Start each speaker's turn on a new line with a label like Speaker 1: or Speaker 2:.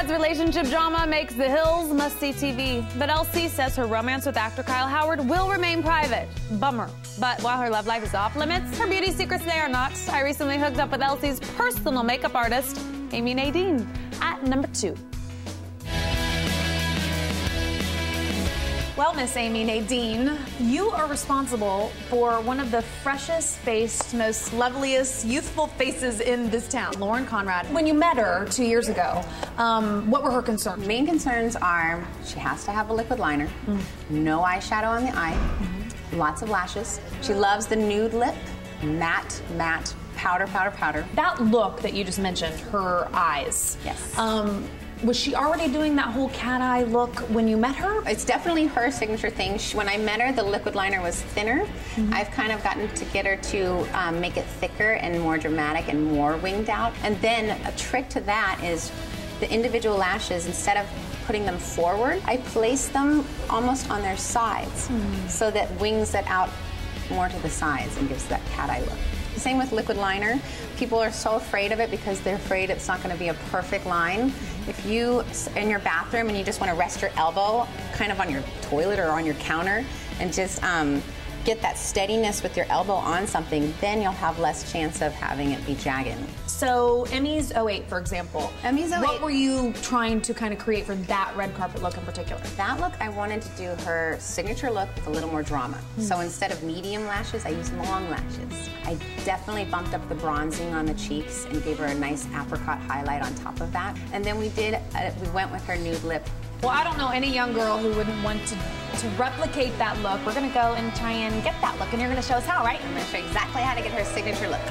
Speaker 1: Conrad's relationship drama makes The Hills must-see TV. But Elsie says her romance with actor Kyle Howard will remain private. Bummer. But while her love life is off limits, her beauty secrets they are not. I recently hooked up with Elsie's personal makeup artist, Amy Nadine, at number 2. Well, Miss Amy Nadine, you are responsible for one of the freshest-faced, most loveliest, youthful faces in this town, Lauren Conrad. When you met her 2 years ago, what were her concerns?
Speaker 2: Main concerns are she has to have a liquid liner, no eyeshadow on the eye, lots of lashes. She loves the nude lip, matte, powder.
Speaker 1: That look that you just mentioned, her eyes.
Speaker 2: Yes.
Speaker 1: Was she already doing that whole cat eye look when you met her?
Speaker 2: It's definitely her signature thing. When I met her, the liquid liner was thinner. I've kind of gotten to get her to make it thicker and more dramatic and more winged out. And then a trick to that is the individual lashes, instead of putting them forward, I place them almost on their sides so that wings it out more to the sides and gives that cat eye look. Same with liquid liner. People are so afraid of it because they're afraid it's not going to be a perfect line. If you, in your bathroom, and you just want to rest your elbow kind of on your toilet or on your counter and just get that steadiness with your elbow on something, then you'll have less chance of having it be jagged.
Speaker 1: So Emmy's 08, for example.
Speaker 2: Emmy's 08.
Speaker 1: What were you trying to kind of create for that red carpet look in particular?
Speaker 2: That look, I wanted to do her signature look with a little more drama. So instead of medium lashes, I used long lashes. I definitely bumped up the bronzing on the cheeks and gave her a nice apricot highlight on top of that. And then we went with her nude lip.
Speaker 1: Well, I don't know any young girl who wouldn't want to replicate that look. We're going to go and try and get that look, and you're going to show us how, right?
Speaker 2: I'm going to show you exactly how to get her signature look.